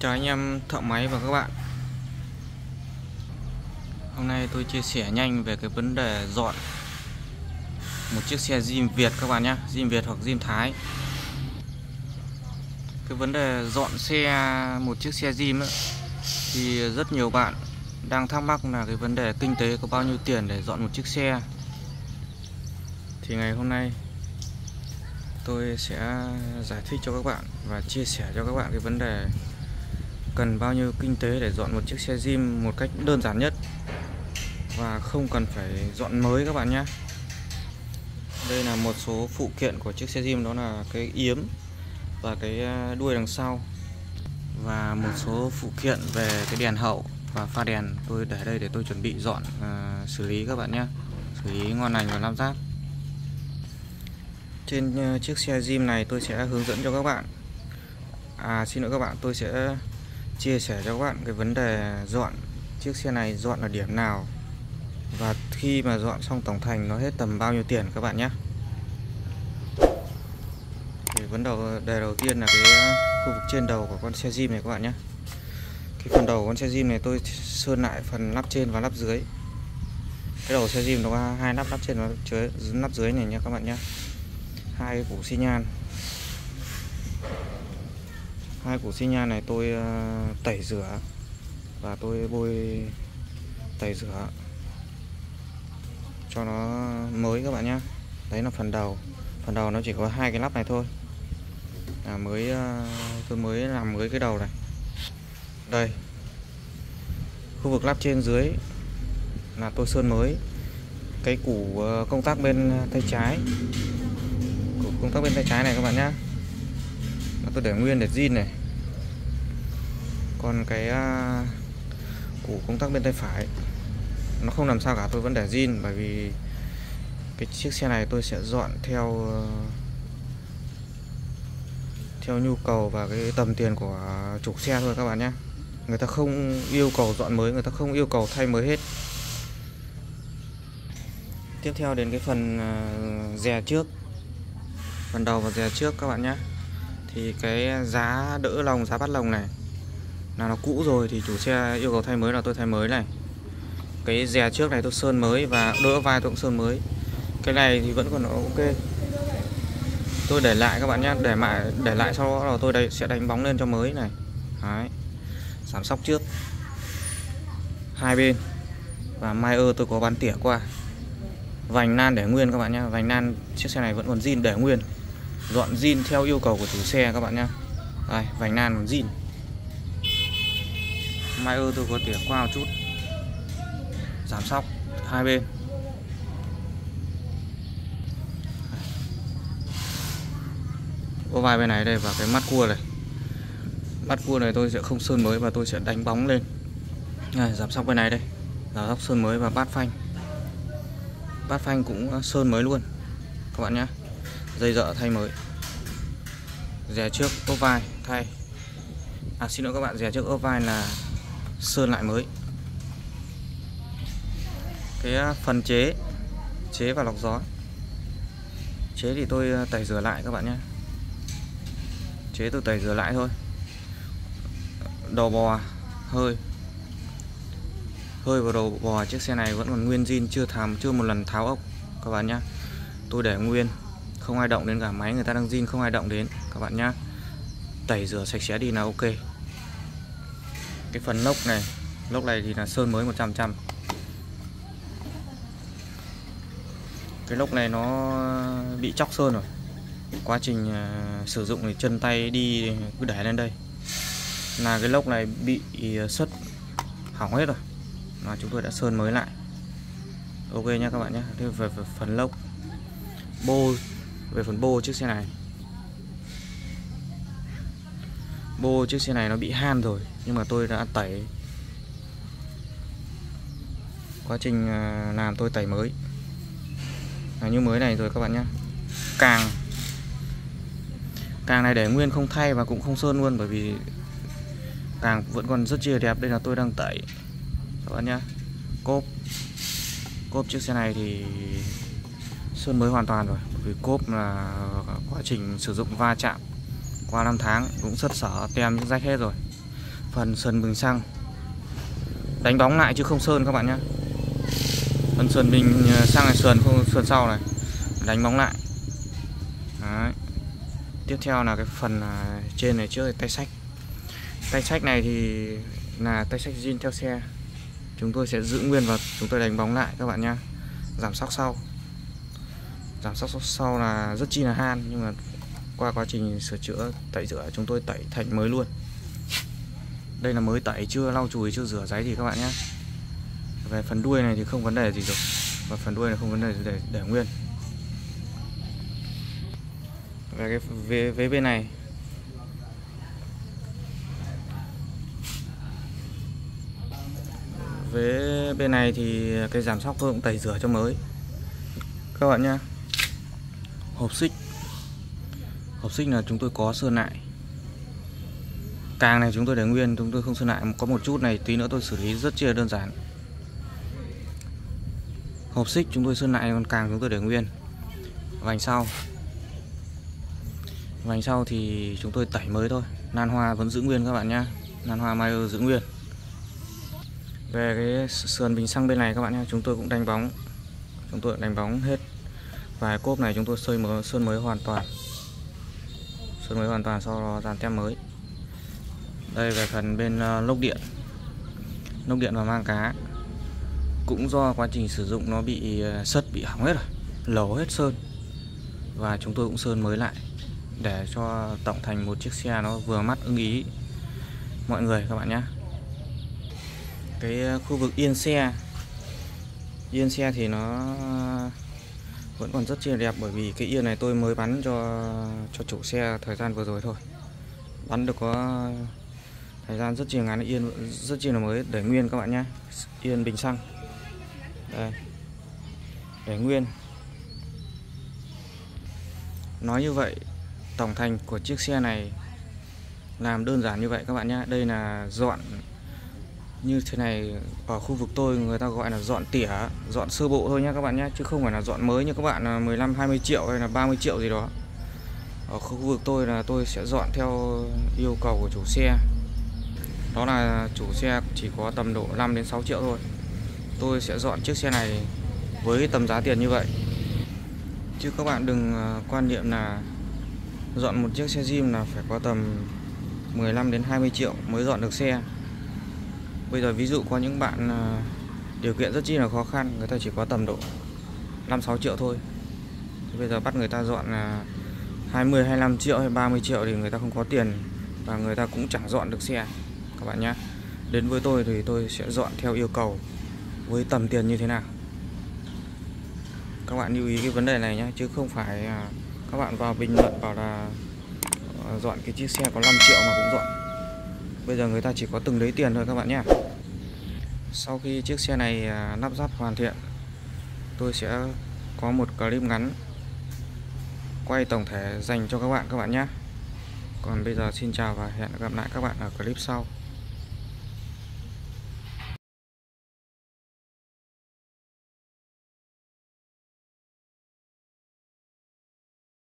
Chào anh em thợ máy và các bạn. Hôm nay tôi chia sẻ nhanh về cái vấn đề dọn một chiếc xe Jim Việt các bạn nhé, Jim Việt hoặc Jim Thái. Cái vấn đề dọn xe một chiếc xe Jim ấy, thì rất nhiều bạn đang thắc mắc là cái vấn đề kinh tế có bao nhiêu tiền để dọn một chiếc xe. Thì ngày hôm nay tôi sẽ giải thích cho các bạn và chia sẻ cho các bạn cái vấn đề cần bao nhiêu kinh tế để dọn một chiếc xe Jim một cách đơn giản nhất và không cần phải dọn mới các bạn nhé. Đây là một số phụ kiện của chiếc xe Jim, đó là cái yếm và cái đuôi đằng sau và một số phụ kiện về cái đèn hậu và pha đèn. Tôi để đây để tôi chuẩn bị dọn xử lý các bạn nhé, xử lý ngon lành và lắp ráp. Trên chiếc xe Jim này tôi sẽ hướng dẫn cho các bạn, xin lỗi các bạn, tôi sẽ chia sẻ cho các bạn cái vấn đề dọn chiếc xe này, dọn ở điểm nào và khi mà dọn xong tổng thành nó hết tầm bao nhiêu tiền các bạn nhé. Thì vấn đề đầu tiên là cái khu vực trên đầu của con xe Jim này các bạn nhé. Cái phần đầu của con xe Jim này tôi sơn lại phần lắp trên và lắp dưới. Cái đầu xe Jim nó có hai nắp, lắp trên và lắp dưới này nhé các bạn nhé. Hai củ xi nhan. Hai củ xi nhan này tôi tẩy rửa và tôi bôi tẩy rửa cho nó mới các bạn nhé. Đấy là phần đầu. Phần đầu nó chỉ có hai cái lắp này thôi. Tôi mới làm mới cái đầu này. Đây. Khu vực lắp trên dưới là tôi sơn mới. Cái củ công tắc bên tay trái. Củ công tắc bên tay trái này các bạn nhé. Tôi để nguyên để zin này. Còn cái củ công tắc bên tay phải nó không làm sao cả, tôi vẫn để zin, bởi vì cái chiếc xe này tôi sẽ dọn theo nhu cầu và cái tầm tiền của chủ xe thôi các bạn nhé. Người ta không yêu cầu dọn mới, người ta không yêu cầu thay mới hết. Tiếp theo đến cái phần dè trước, phần đầu và dè trước các bạn nhé. Thì cái giá đỡ lồng, giá bắt lồng này là nó cũ rồi thì chủ xe yêu cầu thay mới là tôi thay mới này. Cái dè trước này tôi sơn mới và đỡ vai tôi cũng sơn mới. Cái này thì vẫn còn ok, tôi để lại các bạn nhé, để lại sau đó là tôi sẽ đánh bóng lên cho mới này. Đấy. Giảm sóc trước hai bên và mai tôi có bắn tỉa qua. Vành nan để nguyên các bạn nhé, vành nan chiếc xe này vẫn còn zin để nguyên, dọn zin theo yêu cầu của chủ xe các bạn nhé. Đây, vành nan còn zin. Mai tôi có tỉa qua một chút, giảm sóc hai bên. Ô vai bên này đây và cái mắt cua này. Mắt cua này tôi sẽ không sơn mới và tôi sẽ đánh bóng lên. Này, giảm sóc bên này đây, giảm sóc sơn mới và bát phanh. Bát phanh cũng sơn mới luôn các bạn nhé. Dây dợ thay mới. Dè trước ốp vai thay. Xin lỗi các bạn, dè trước ốp vai là sơn lại mới. Cái phần chế và lọc gió, chế thì tôi tẩy rửa lại các bạn nhé. Chế tôi tẩy rửa lại thôi. Đầu bò, hơi và đầu bò chiếc xe này vẫn còn nguyên zin, chưa một lần tháo ốc các bạn nhé. Tôi để nguyên, không ai động đến cả, máy người ta đang zin không ai động đến các bạn nhé. Tẩy rửa sạch sẽ đi là ok. Cái phần lốc này thì là sơn mới 100%. Cái lốc này nó bị chóc sơn rồi, quá trình sử dụng thì chân tay đi cứ để lên đây là cái lốc này bị sứt hỏng hết rồi, mà chúng tôi đã sơn mới lại. Ok nha các bạn nhé. Thế về phần lốc, về phần bô chiếc xe này, bô chiếc xe này nó bị han rồi nhưng mà tôi đã tẩy, quá trình làm tôi tẩy mới như mới này rồi các bạn nhé. Càng này để nguyên không thay và cũng không sơn luôn, bởi vì càng vẫn còn rất chia đẹp. Đây là tôi đang tẩy các bạn nhé. Cốp chiếc xe này thì sơn mới hoàn toàn rồi, bởi vì cốp là quá trình sử dụng va chạm qua 5 tháng cũng sứt xở, tem những rách hết rồi. phần sườn bình xăng. Đánh bóng lại chứ không sơn các bạn nhé. Phần sườn bình xăng này, sườn không, sườn sau này đánh bóng lại. Đấy. Tiếp theo là cái phần trên này trước, tay xách. Tay xách này thì là tay xách zin theo xe. Chúng tôi sẽ giữ nguyên và chúng tôi đánh bóng lại các bạn nhé. Giảm xóc sau. Giảm xóc sau là rất chi là han, nhưng mà qua quá trình sửa chữa, tẩy rửa chúng tôi tẩy thành mới luôn. Đây là mới tẩy, chưa lau chùi, chưa rửa giấy gì các bạn nhé. Về phần đuôi này thì không vấn đề gì rồi. Và phần đuôi này không vấn đề gì, để nguyên. Về cái vế bên này, vế bên này thì cái giảm xóc tôi cũng tẩy rửa cho mới các bạn nhé. Hộp xích là chúng tôi có sơn lại. Càng này chúng tôi để nguyên, chúng tôi không sơn lại. Có một chút này tí nữa tôi xử lý rất chia đơn giản. Hộp xích chúng tôi sơn lại, còn càng chúng tôi để nguyên. Vành sau thì chúng tôi tẩy mới thôi. Nan hoa vẫn giữ nguyên các bạn nhé. Nan hoa Mayer giữ nguyên. Về cái sườn bình xăng bên này các bạn nhé, chúng tôi cũng đánh bóng. Chúng tôi đánh bóng hết. Và cốp này chúng tôi sơn mới hoàn toàn. Sơn mới hoàn toàn, sau đó dàn tem mới. Đây về phần bên lốc điện và mang cá, cũng do quá trình sử dụng nó bị sất, bị hỏng hết rồi, lẩu hết sơn. Và chúng tôi cũng sơn mới lại để cho tổng thành một chiếc xe nó vừa mắt ưng ý mọi người các bạn nhé. Cái khu vực yên xe thì nó vẫn còn rất chi là đẹp, bởi vì cái yên này tôi mới bắn cho chủ xe thời gian vừa rồi thôi. Bắn được có thời gian rất chi là ngắn, yên rất chi là mới, để nguyên các bạn nhé. Yên bình xăng đây, để nguyên. Nói như vậy, tổng thành của chiếc xe này làm đơn giản như vậy các bạn nhé. Đây là dọn như thế này, ở khu vực tôi người ta gọi là dọn tỉa, dọn sơ bộ thôi nhé các bạn nhé, chứ không phải là dọn mới như các bạn là 15-20 triệu hay là 30 triệu gì đó. Ở khu vực tôi là tôi sẽ dọn theo yêu cầu của chủ xe. Đó là chủ xe chỉ có tầm độ 5 đến 6 triệu thôi. Tôi sẽ dọn chiếc xe này với tầm giá tiền như vậy. Chứ các bạn đừng quan niệm là dọn một chiếc xe Jim là phải có tầm 15 đến 20 triệu mới dọn được xe. Bây giờ ví dụ có những bạn điều kiện rất chi là khó khăn, người ta chỉ có tầm độ 5-6 triệu thôi. Thì bây giờ bắt người ta dọn 20-25 triệu hay 30 triệu thì người ta không có tiền, và người ta cũng chẳng dọn được xe các bạn nhé. Đến với tôi thì tôi sẽ dọn theo yêu cầu với tầm tiền như thế nào. Các bạn lưu ý cái vấn đề này nhé, chứ không phải các bạn vào bình luận bảo là dọn cái chiếc xe có 5 triệu mà cũng dọn. Bây giờ người ta chỉ có từng đấy tiền thôi các bạn nhé. Sau khi chiếc xe này lắp ráp hoàn thiện, tôi sẽ có một clip ngắn quay tổng thể dành cho các bạn nhé. Còn bây giờ xin chào và hẹn gặp lại các bạn ở clip sau.